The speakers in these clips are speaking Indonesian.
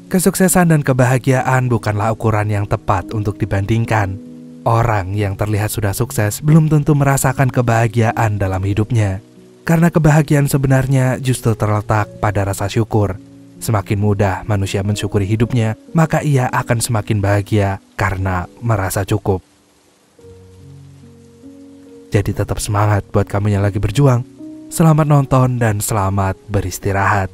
Kesuksesan dan kebahagiaan bukanlah ukuran yang tepat untuk dibandingkan. Orang yang terlihat sudah sukses belum tentu merasakan kebahagiaan dalam hidupnya. Karena kebahagiaan sebenarnya justru terletak pada rasa syukur. Semakin mudah manusia mensyukuri hidupnya, maka ia akan semakin bahagia karena merasa cukup. Jadi tetap semangat buat kamu yang lagi berjuang. Selamat nonton dan selamat beristirahat.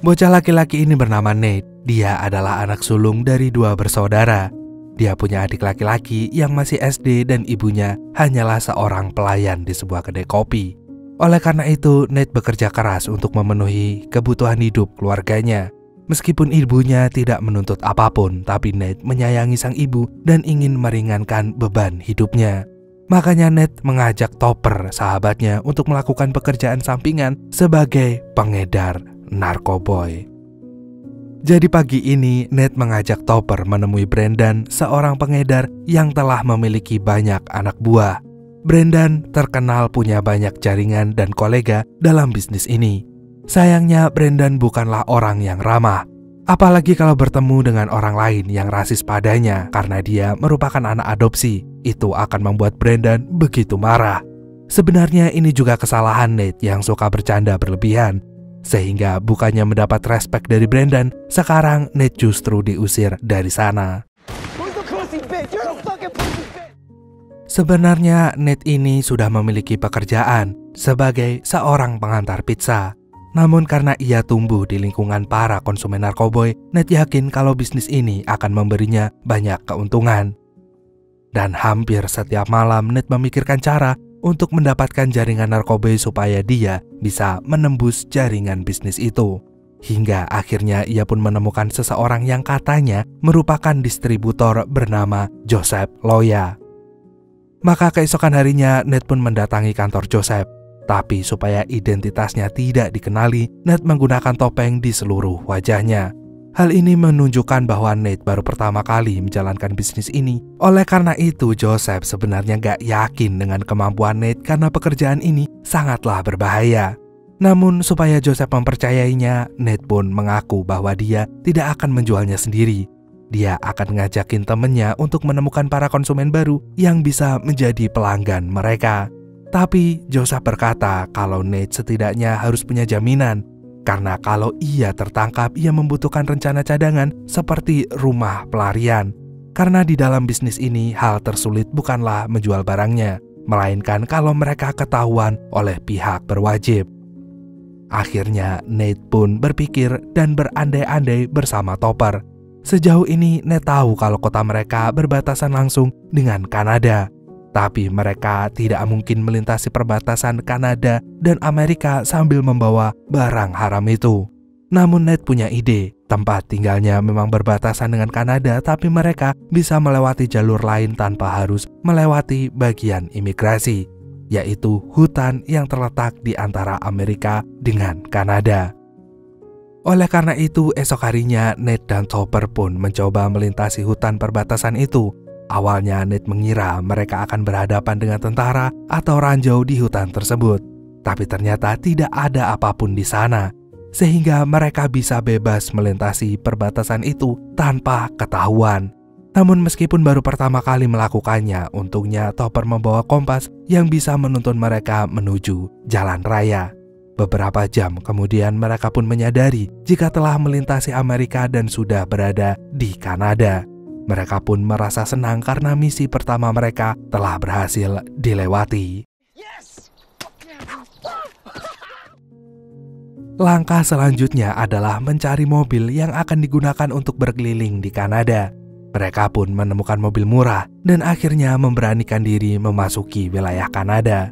Bocah laki-laki ini bernama Nate. Dia adalah anak sulung dari 2 bersaudara. Dia punya adik laki-laki yang masih SD dan ibunya hanyalah seorang pelayan di sebuah kedai kopi. Oleh karena itu, Nate bekerja keras untuk memenuhi kebutuhan hidup keluarganya. Meskipun ibunya tidak menuntut apapun, tapi Nate menyayangi sang ibu dan ingin meringankan beban hidupnya. Makanya Nate mengajak Topper, sahabatnya, untuk melakukan pekerjaan sampingan sebagai pengedar narkoboy. Jadi pagi ini Nate mengajak Topper menemui Brendan, seorang pengedar yang telah memiliki banyak anak buah. Brendan terkenal punya banyak jaringan dan kolega dalam bisnis ini. Sayangnya Brendan bukanlah orang yang ramah, apalagi kalau bertemu dengan orang lain yang rasis padanya karena dia merupakan anak adopsi. Itu akan membuat Brendan begitu marah. Sebenarnya ini juga kesalahan Nate yang suka bercanda berlebihan. Sehingga bukannya mendapat respek dari Brendan, sekarang Nate justru diusir dari sana. Sebenarnya Nate ini sudah memiliki pekerjaan sebagai seorang pengantar pizza. Namun karena ia tumbuh di lingkungan para konsumen narkoboy, Nate yakin kalau bisnis ini akan memberinya banyak keuntungan. Dan hampir setiap malam Nate memikirkan cara untuk mendapatkan jaringan narkoboy supaya dia bisa menembus jaringan bisnis itu. Hingga akhirnya ia pun menemukan seseorang yang katanya merupakan distributor bernama Joseph Loya. Maka keesokan harinya Nate pun mendatangi kantor Joseph. Tapi supaya identitasnya tidak dikenali, Nate menggunakan topeng di seluruh wajahnya. Hal ini menunjukkan bahwa Nate baru pertama kali menjalankan bisnis ini. Oleh karena itu, Joseph sebenarnya gak yakin dengan kemampuan Nate karena pekerjaan ini sangatlah berbahaya. Namun supaya Joseph mempercayainya, Nate pun mengaku bahwa dia tidak akan menjualnya sendiri. Dia akan ngajakin temennya untuk menemukan para konsumen baru yang bisa menjadi pelanggan mereka. Tapi Joseph berkata kalau Nate setidaknya harus punya jaminan. Karena kalau ia tertangkap, ia membutuhkan rencana cadangan seperti rumah pelarian. Karena di dalam bisnis ini, hal tersulit bukanlah menjual barangnya, melainkan kalau mereka ketahuan oleh pihak berwajib. Akhirnya Nate pun berpikir dan berandai-andai bersama Topper. Sejauh ini Nate tahu kalau kota mereka berbatasan langsung dengan Kanada. Tapi mereka tidak mungkin melintasi perbatasan Kanada dan Amerika sambil membawa barang haram itu. Namun Nate punya ide, tempat tinggalnya memang berbatasan dengan Kanada, tapi mereka bisa melewati jalur lain tanpa harus melewati bagian imigrasi, yaitu hutan yang terletak di antara Amerika dengan Kanada. Oleh karena itu, esok harinya Nate dan Topper pun mencoba melintasi hutan perbatasan itu. Awalnya Nate mengira mereka akan berhadapan dengan tentara atau ranjau di hutan tersebut. Tapi ternyata tidak ada apapun di sana, sehingga mereka bisa bebas melintasi perbatasan itu tanpa ketahuan. Namun meskipun baru pertama kali melakukannya, untungnya Topper membawa kompas yang bisa menuntun mereka menuju jalan raya. Beberapa jam kemudian mereka pun menyadari jika telah melintasi Amerika dan sudah berada di Kanada. Mereka pun merasa senang karena misi pertama mereka telah berhasil dilewati. Langkah selanjutnya adalah mencari mobil yang akan digunakan untuk berkeliling di Kanada. Mereka pun menemukan mobil murah dan akhirnya memberanikan diri memasuki wilayah Kanada.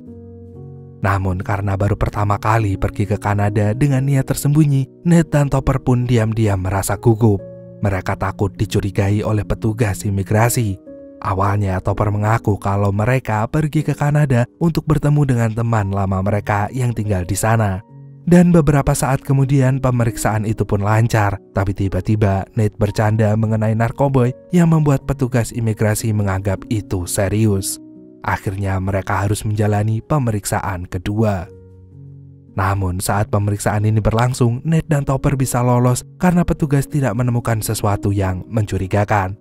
Namun karena baru pertama kali pergi ke Kanada dengan niat tersembunyi, Nate dan Topper pun diam-diam merasa gugup. Mereka takut dicurigai oleh petugas imigrasi. Awalnya Topper mengaku kalau mereka pergi ke Kanada untuk bertemu dengan teman lama mereka yang tinggal di sana. Dan beberapa saat kemudian pemeriksaan itu pun lancar. Tapi tiba-tiba Nate bercanda mengenai narkoboy yang membuat petugas imigrasi menganggap itu serius. Akhirnya mereka harus menjalani pemeriksaan kedua. Namun saat pemeriksaan ini berlangsung, Nate dan Topper bisa lolos karena petugas tidak menemukan sesuatu yang mencurigakan.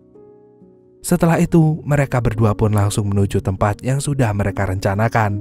Setelah itu, mereka berdua pun langsung menuju tempat yang sudah mereka rencanakan.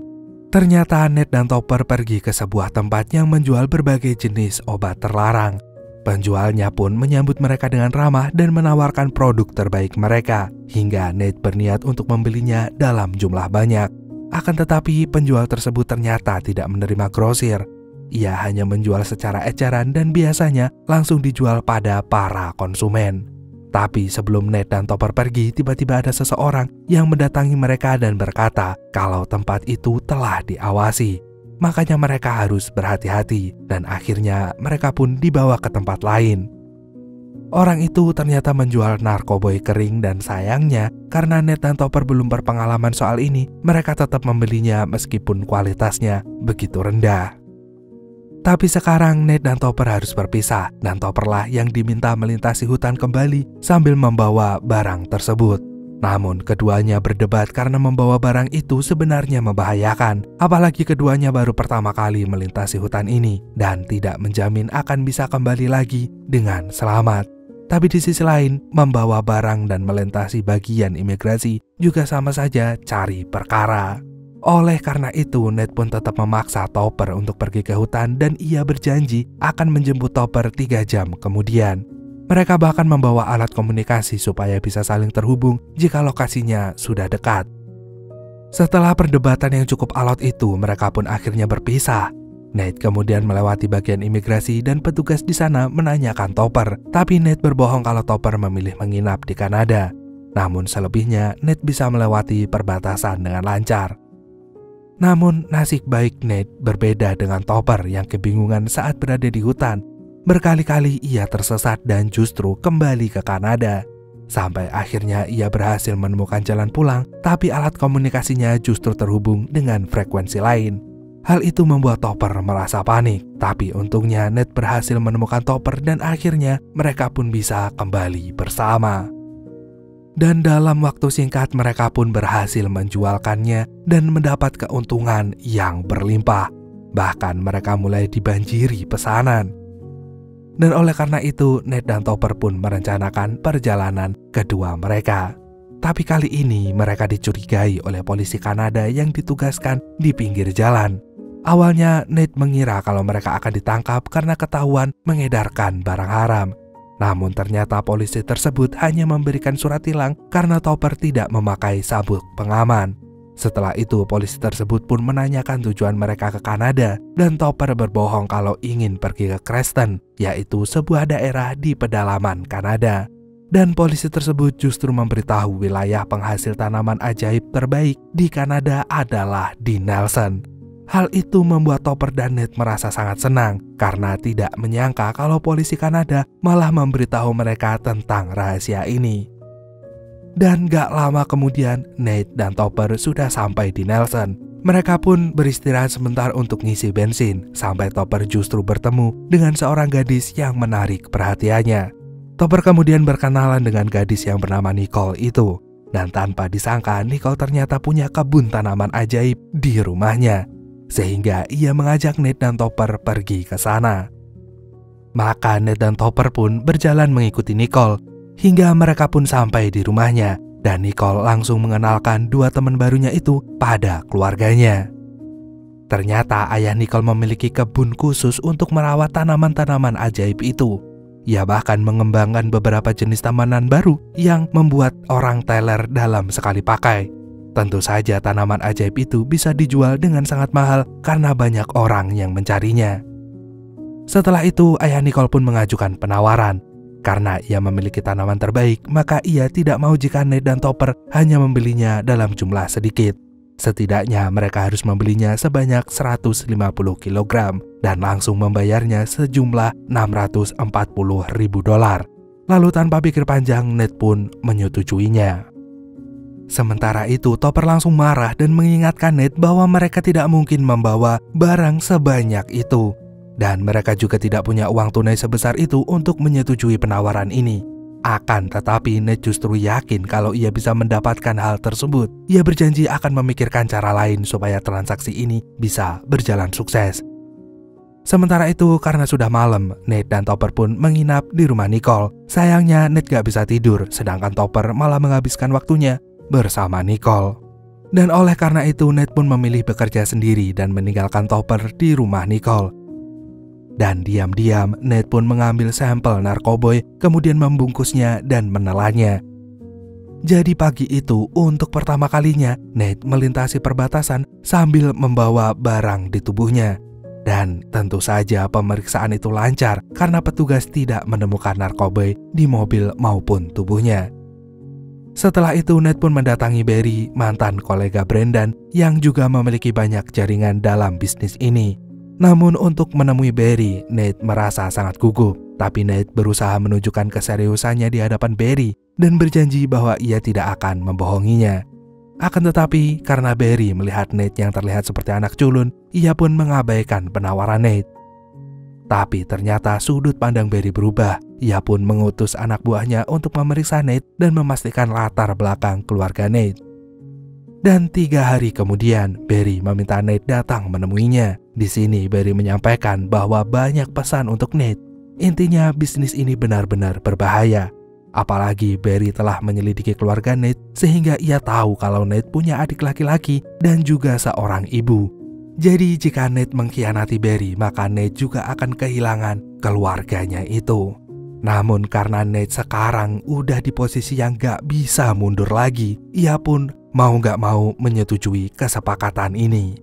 Ternyata Nate dan Topper pergi ke sebuah tempat yang menjual berbagai jenis obat terlarang. Penjualnya pun menyambut mereka dengan ramah dan menawarkan produk terbaik mereka, hingga Nate berniat untuk membelinya dalam jumlah banyak. Akan tetapi penjual tersebut ternyata tidak menerima grosir. Ia hanya menjual secara eceran dan biasanya langsung dijual pada para konsumen. Tapi sebelum Nate dan Topper pergi, tiba-tiba ada seseorang yang mendatangi mereka dan berkata kalau tempat itu telah diawasi. Makanya mereka harus berhati-hati dan akhirnya mereka pun dibawa ke tempat lain. Orang itu ternyata menjual narkoboy kering dan sayangnya karena Nate dan Topper belum berpengalaman soal ini, mereka tetap membelinya meskipun kualitasnya begitu rendah. Tapi sekarang Nate dan Topper harus berpisah dan Topperlah yang diminta melintasi hutan kembali sambil membawa barang tersebut. Namun keduanya berdebat karena membawa barang itu sebenarnya membahayakan, apalagi keduanya baru pertama kali melintasi hutan ini dan tidak menjamin akan bisa kembali lagi dengan selamat. Tapi di sisi lain, membawa barang dan melintasi bagian imigrasi juga sama saja cari perkara. Oleh karena itu, Nate pun tetap memaksa Topper untuk pergi ke hutan dan ia berjanji akan menjemput Topper 3 jam kemudian. Mereka bahkan membawa alat komunikasi supaya bisa saling terhubung jika lokasinya sudah dekat. Setelah perdebatan yang cukup alot itu, mereka pun akhirnya berpisah. Nate kemudian melewati bagian imigrasi dan petugas di sana menanyakan Topper, tapi Nate berbohong kalau Topper memilih menginap di Kanada. Namun selebihnya, Nate bisa melewati perbatasan dengan lancar. Namun nasib baik Nate berbeda dengan Topper yang kebingungan saat berada di hutan. Berkali-kali ia tersesat dan justru kembali ke Kanada. Sampai akhirnya ia berhasil menemukan jalan pulang, tapi alat komunikasinya justru terhubung dengan frekuensi lain. Hal itu membuat Topper merasa panik, tapi untungnya Nate berhasil menemukan Topper dan akhirnya mereka pun bisa kembali bersama. Dan dalam waktu singkat mereka pun berhasil menjualkannya dan mendapat keuntungan yang berlimpah. Bahkan mereka mulai dibanjiri pesanan. Dan oleh karena itu, Nate dan Topper pun merencanakan perjalanan kedua mereka. Tapi kali ini mereka dicurigai oleh polisi Kanada yang ditugaskan di pinggir jalan. Awalnya Nate mengira kalau mereka akan ditangkap karena ketahuan mengedarkan barang haram. Namun ternyata polisi tersebut hanya memberikan surat tilang karena Topper tidak memakai sabuk pengaman. Setelah itu polisi tersebut pun menanyakan tujuan mereka ke Kanada dan Topper berbohong kalau ingin pergi ke Creston, yaitu sebuah daerah di pedalaman Kanada. Dan polisi tersebut justru memberitahu wilayah penghasil tanaman ajaib terbaik di Kanada adalah di Nelson. Hal itu membuat Topper dan Nate merasa sangat senang karena tidak menyangka kalau polisi Kanada malah memberitahu mereka tentang rahasia ini. Dan gak lama kemudian, Nate dan Topper sudah sampai di Nelson. Mereka pun beristirahat sebentar untuk ngisi bensin, sampai Topper justru bertemu dengan seorang gadis yang menarik perhatiannya. Topper kemudian berkenalan dengan gadis yang bernama Nicole itu. Dan tanpa disangka, Nicole ternyata punya kebun tanaman ajaib di rumahnya. Sehingga ia mengajak Nate dan Topper pergi ke sana. Maka Nate dan Topper pun berjalan mengikuti Nicole. Hingga mereka pun sampai di rumahnya dan Nicole langsung mengenalkan dua teman barunya itu pada keluarganya. Ternyata ayah Nicole memiliki kebun khusus untuk merawat tanaman-tanaman ajaib itu. Ia bahkan mengembangkan beberapa jenis tanaman baru yang membuat orang teler dalam sekali pakai. Tentu saja tanaman ajaib itu bisa dijual dengan sangat mahal karena banyak orang yang mencarinya. Setelah itu ayah Nicole pun mengajukan penawaran. Karena ia memiliki tanaman terbaik, maka ia tidak mau jika Nate dan Topper hanya membelinya dalam jumlah sedikit. Setidaknya mereka harus membelinya sebanyak 150 kg dan langsung membayarnya sejumlah $640.000. Lalu tanpa pikir panjang, Nate pun menyetujuinya. Sementara itu, Topper langsung marah dan mengingatkan Nate bahwa mereka tidak mungkin membawa barang sebanyak itu. Dan mereka juga tidak punya uang tunai sebesar itu untuk menyetujui penawaran ini. Akan tetapi Nate justru yakin kalau ia bisa mendapatkan hal tersebut. Ia berjanji akan memikirkan cara lain supaya transaksi ini bisa berjalan sukses. Sementara itu, karena sudah malam, Nate dan Topper pun menginap di rumah Nicole. Sayangnya Nate gak bisa tidur, sedangkan Topper malah menghabiskan waktunya bersama Nicole. Dan oleh karena itu, Nate pun memilih bekerja sendiri dan meninggalkan Topper di rumah Nicole. Dan diam-diam, Nate pun mengambil sampel narkoboy, kemudian membungkusnya dan menelannya. Jadi pagi itu, untuk pertama kalinya, Nate melintasi perbatasan sambil membawa barang di tubuhnya. Dan tentu saja pemeriksaan itu lancar karena petugas tidak menemukan narkoboy di mobil maupun tubuhnya. Setelah itu, Nate pun mendatangi Barry, mantan kolega Brendan, yang juga memiliki banyak jaringan dalam bisnis ini. Namun untuk menemui Barry, Nate merasa sangat gugup. Tapi Nate berusaha menunjukkan keseriusannya di hadapan Barry dan berjanji bahwa ia tidak akan membohonginya. Akan tetapi, karena Barry melihat Nate yang terlihat seperti anak culun, ia pun mengabaikan penawaran Nate. Tapi ternyata sudut pandang Barry berubah. Ia pun mengutus anak buahnya untuk memeriksa Nate dan memastikan latar belakang keluarga Nate. Dan 3 hari kemudian, Barry meminta Nate datang menemuinya. Di sini Barry menyampaikan bahwa banyak pesan untuk Nate. Intinya bisnis ini benar-benar berbahaya. Apalagi Barry telah menyelidiki keluarga Nate sehingga ia tahu kalau Nate punya adik laki-laki dan juga seorang ibu. Jadi jika Nate mengkhianati Barry, maka Nate juga akan kehilangan keluarganya itu. Namun karena Nate sekarang udah di posisi yang gak bisa mundur lagi, ia pun mau gak mau menyetujui kesepakatan ini.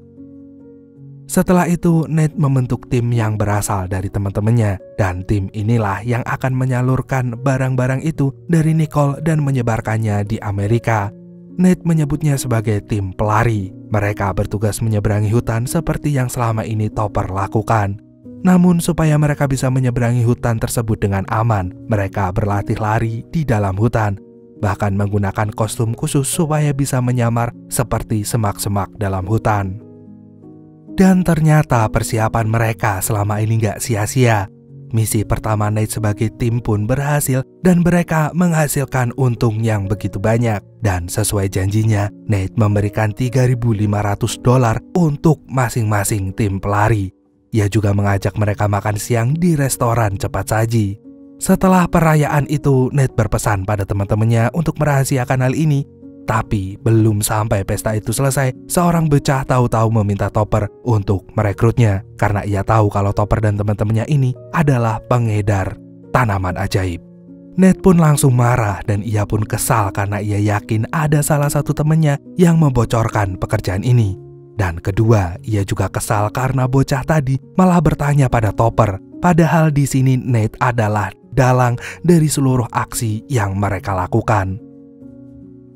Setelah itu, Nate membentuk tim yang berasal dari teman-temannya, dan tim inilah yang akan menyalurkan barang-barang itu dari Nicole dan menyebarkannya di Amerika. Nate menyebutnya sebagai tim pelari. Mereka bertugas menyeberangi hutan seperti yang selama ini Topper lakukan. Namun supaya mereka bisa menyeberangi hutan tersebut dengan aman, mereka berlatih lari di dalam hutan, bahkan menggunakan kostum khusus supaya bisa menyamar seperti semak-semak dalam hutan. Dan ternyata persiapan mereka selama ini gak sia-sia. Misi pertama Nate sebagai tim pun berhasil dan mereka menghasilkan untung yang begitu banyak. Dan sesuai janjinya, Nate memberikan $3.500 untuk masing-masing tim pelari. Ia juga mengajak mereka makan siang di restoran cepat saji. Setelah perayaan itu, Nate berpesan pada teman-temannya untuk merahasiakan hal ini. Tapi belum sampai pesta itu selesai, seorang bocah tahu-tahu meminta Topper untuk merekrutnya karena ia tahu kalau Topper dan teman-temannya ini adalah pengedar tanaman ajaib. Nate pun langsung marah dan ia pun kesal karena ia yakin ada salah satu temannya yang membocorkan pekerjaan ini. Dan kedua, ia juga kesal karena bocah tadi malah bertanya pada Topper, padahal di sini Nate adalah dalang dari seluruh aksi yang mereka lakukan.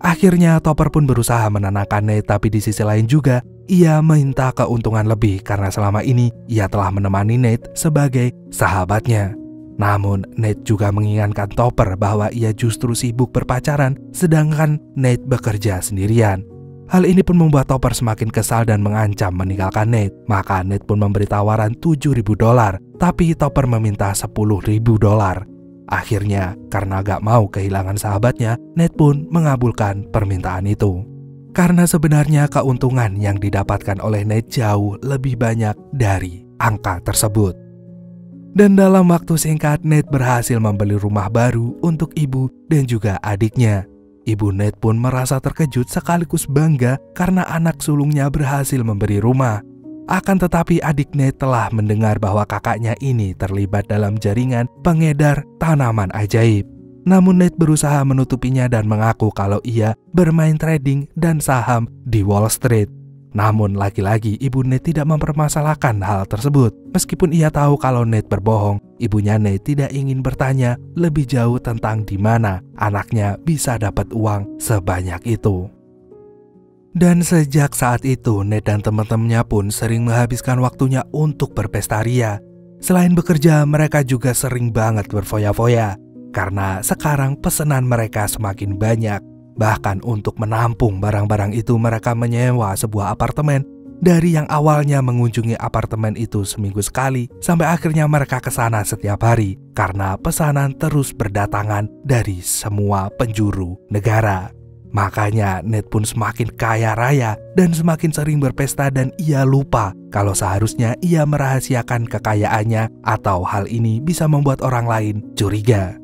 Akhirnya Topper pun berusaha menenangkan Nate, tapi di sisi lain juga ia minta keuntungan lebih karena selama ini ia telah menemani Nate sebagai sahabatnya. Namun Nate juga mengingatkan Topper bahwa ia justru sibuk berpacaran sedangkan Nate bekerja sendirian. Hal ini pun membuat Topper semakin kesal dan mengancam meninggalkan Nate. Maka Nate pun memberi tawaran $7.000, tapi Topper meminta $10.000. Akhirnya, karena gak mau kehilangan sahabatnya, Nate pun mengabulkan permintaan itu. Karena sebenarnya keuntungan yang didapatkan oleh Nate jauh lebih banyak dari angka tersebut. Dan dalam waktu singkat, Nate berhasil membeli rumah baru untuk ibu dan juga adiknya. Ibu Nate pun merasa terkejut sekaligus bangga karena anak sulungnya berhasil memberi rumah. Akan tetapi adik Nate telah mendengar bahwa kakaknya ini terlibat dalam jaringan pengedar tanaman ajaib. Namun Nate berusaha menutupinya dan mengaku kalau ia bermain trading dan saham di Wall Street. Namun lagi-lagi ibu Nate tidak mempermasalahkan hal tersebut. Meskipun ia tahu kalau Nate berbohong, ibunya Nate tidak ingin bertanya lebih jauh tentang di mana anaknya bisa dapat uang sebanyak itu. Dan sejak saat itu, Nate dan teman-temannya pun sering menghabiskan waktunya untuk berpesta ria. Selain bekerja, mereka juga sering banget berfoya-foya. Karena sekarang pesanan mereka semakin banyak. Bahkan untuk menampung barang-barang itu mereka menyewa sebuah apartemen Dari yang awalnya mengunjungi apartemen itu seminggu sekali, sampai akhirnya mereka ke sana setiap hari karena pesanan terus berdatangan dari semua penjuru negara. Makanya Nate pun semakin kaya raya dan semakin sering berpesta, dan ia lupa kalau seharusnya ia merahasiakan kekayaannya atau hal ini bisa membuat orang lain curiga.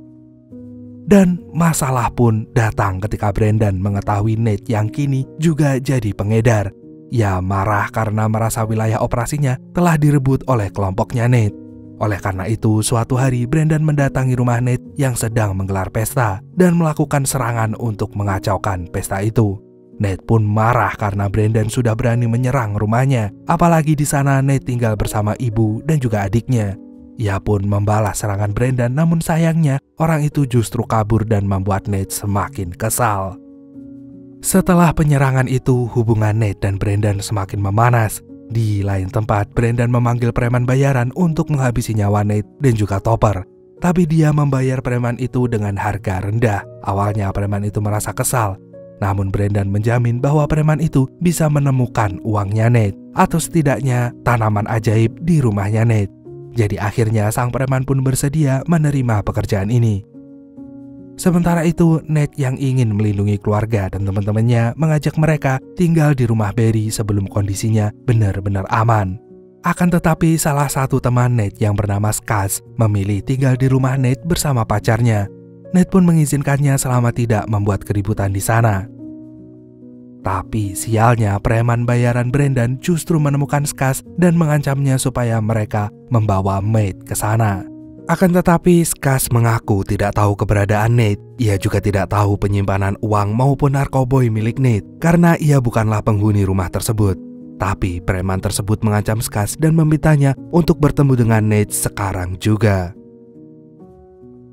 Dan masalah pun datang ketika Brendan mengetahui Nate yang kini juga jadi pengedar. Ia marah karena merasa wilayah operasinya telah direbut oleh kelompoknya Nate. Oleh karena itu, suatu hari Brendan mendatangi rumah Nate yang sedang menggelar pesta dan melakukan serangan untuk mengacaukan pesta itu. Nate pun marah karena Brendan sudah berani menyerang rumahnya, apalagi di sana Nate tinggal bersama ibu dan juga adiknya. Ia pun membalas serangan Brendan, namun sayangnya orang itu justru kabur dan membuat Nate semakin kesal. Setelah penyerangan itu, hubungan Nate dan Brendan semakin memanas. Di lain tempat, Brendan memanggil preman bayaran untuk menghabisi nyawa Nate dan juga Topper. Tapi dia membayar preman itu dengan harga rendah. Awalnya preman itu merasa kesal, namun Brendan menjamin bahwa preman itu bisa menemukan uangnya Nate, atau setidaknya tanaman ajaib di rumahnya Nate. Jadi akhirnya sang preman pun bersedia menerima pekerjaan ini. Sementara itu, Nate yang ingin melindungi keluarga dan teman-temannya mengajak mereka tinggal di rumah Barry sebelum kondisinya benar-benar aman. Akan tetapi salah satu teman Nate yang bernama Skaz memilih tinggal di rumah Nate bersama pacarnya. Nate pun mengizinkannya selama tidak membuat keributan di sana. Tapi sialnya preman bayaran Brendan justru menemukan Skaz dan mengancamnya supaya mereka membawa Nate ke sana. Akan tetapi Skaz mengaku tidak tahu keberadaan Nate. Ia juga tidak tahu penyimpanan uang maupun narkoboy milik Nate karena ia bukanlah penghuni rumah tersebut. Tapi preman tersebut mengancam Skaz dan memintanya untuk bertemu dengan Nate sekarang juga.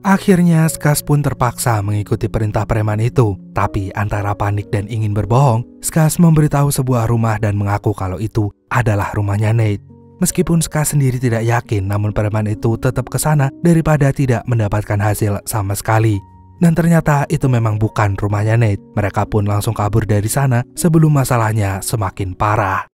Akhirnya Skaz pun terpaksa mengikuti perintah preman itu. Tapi antara panik dan ingin berbohong, Skaz memberitahu sebuah rumah dan mengaku kalau itu adalah rumahnya Nate. Meskipun Skaz sendiri tidak yakin, namun preman itu tetap ke sana daripada tidak mendapatkan hasil sama sekali. Dan ternyata itu memang bukan rumahnya Nate. Mereka pun langsung kabur dari sana sebelum masalahnya semakin parah.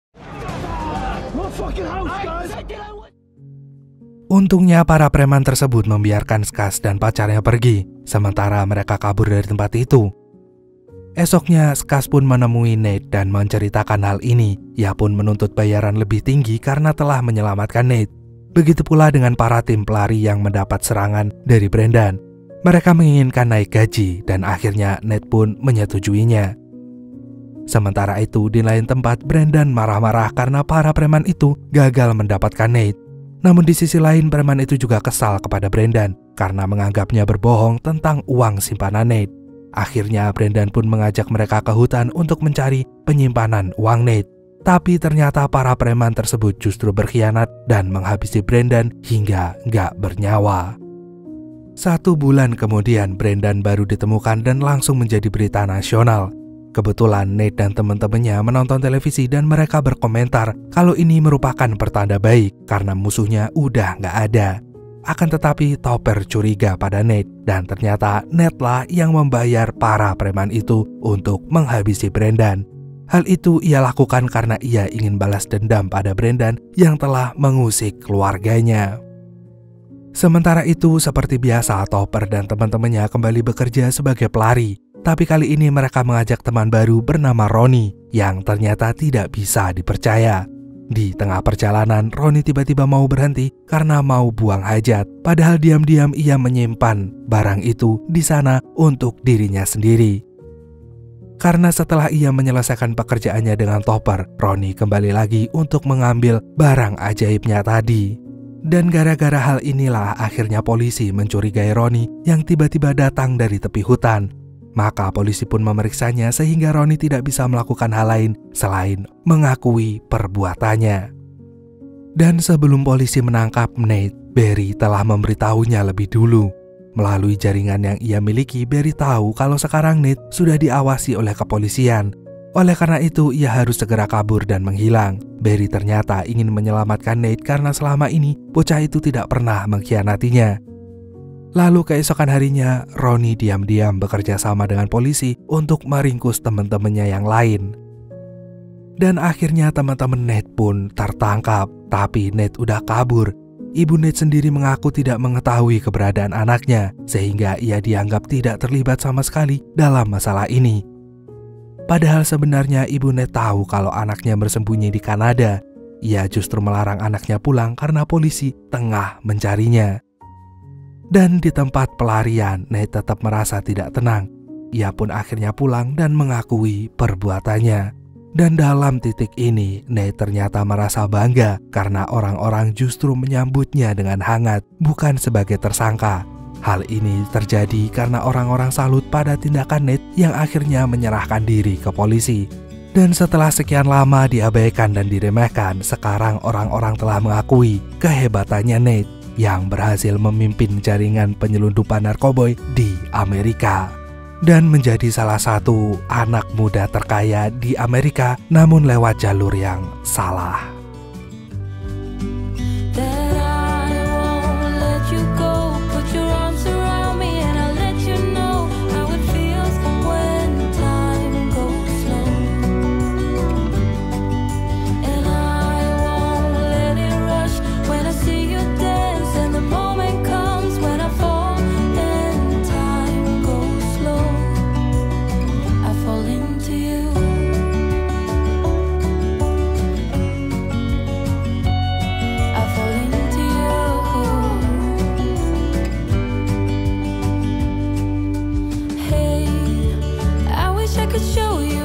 Untungnya para preman tersebut membiarkan Skaz dan pacarnya pergi, sementara mereka kabur dari tempat itu. Esoknya Skaz pun menemui Nate dan menceritakan hal ini. Ia pun menuntut bayaran lebih tinggi karena telah menyelamatkan Nate. Begitu pula dengan para tim pelari yang mendapat serangan dari Brendan. Mereka menginginkan naik gaji dan akhirnya Nate pun menyetujuinya. Sementara itu di lain tempat, Brendan marah-marah karena para preman itu gagal mendapatkan Nate. Namun di sisi lain preman itu juga kesal kepada Brendan karena menganggapnya berbohong tentang uang simpanan Nate. Akhirnya Brendan pun mengajak mereka ke hutan untuk mencari penyimpanan uang Nate. Tapi ternyata para preman tersebut justru berkhianat dan menghabisi Brendan hingga gak bernyawa. 1 bulan kemudian Brendan baru ditemukan dan langsung menjadi berita nasional. Kebetulan Nate dan teman-temannya menonton televisi dan mereka berkomentar kalau ini merupakan pertanda baik karena musuhnya udah gak ada. Akan tetapi Topper curiga pada Nate dan ternyata Nate lah yang membayar para preman itu untuk menghabisi Brendan. Hal itu ia lakukan karena ia ingin balas dendam pada Brendan yang telah mengusik keluarganya. Sementara itu seperti biasa Topper dan teman-temannya kembali bekerja sebagai pelari. Tapi kali ini mereka mengajak teman baru bernama Ronnie yang ternyata tidak bisa dipercaya. Di tengah perjalanan, Ronnie tiba-tiba mau berhenti karena mau buang hajat. Padahal diam-diam ia menyimpan barang itu di sana untuk dirinya sendiri. Karena setelah ia menyelesaikan pekerjaannya dengan Topper, Ronnie kembali lagi untuk mengambil barang ajaibnya tadi. Dan gara-gara hal inilah akhirnya polisi mencurigai Ronnie yang tiba-tiba datang dari tepi hutan. Maka polisi pun memeriksanya sehingga Ronnie tidak bisa melakukan hal lain selain mengakui perbuatannya. Dan sebelum polisi menangkap Nate, Barry telah memberitahunya lebih dulu. Melalui jaringan yang ia miliki, Barry tahu kalau sekarang Nate sudah diawasi oleh kepolisian. Oleh karena itu, ia harus segera kabur dan menghilang. Barry ternyata ingin menyelamatkan Nate karena selama ini bocah itu tidak pernah mengkhianatinya. Lalu keesokan harinya, Ronnie diam-diam bekerja sama dengan polisi untuk meringkus teman-temannya yang lain. Dan akhirnya teman-teman Nate pun tertangkap, tapi Nate udah kabur. Ibu Nate sendiri mengaku tidak mengetahui keberadaan anaknya, sehingga ia dianggap tidak terlibat sama sekali dalam masalah ini. Padahal sebenarnya ibu Nate tahu kalau anaknya bersembunyi di Kanada. Ia justru melarang anaknya pulang karena polisi tengah mencarinya. Dan di tempat pelarian, Nate tetap merasa tidak tenang. Ia pun akhirnya pulang dan mengakui perbuatannya. Dan dalam titik ini, Nate ternyata merasa bangga karena orang-orang justru menyambutnya dengan hangat, bukan sebagai tersangka. Hal ini terjadi karena orang-orang salut pada tindakan Nate yang akhirnya menyerahkan diri ke polisi. Dan setelah sekian lama diabaikan dan diremehkan, sekarang orang-orang telah mengakui kehebatannya Nate yang berhasil memimpin jaringan penyelundupan narkoboy di Amerika. Dan menjadi salah satu anak muda terkaya di Amerika, namun lewat jalur yang salah. Could show you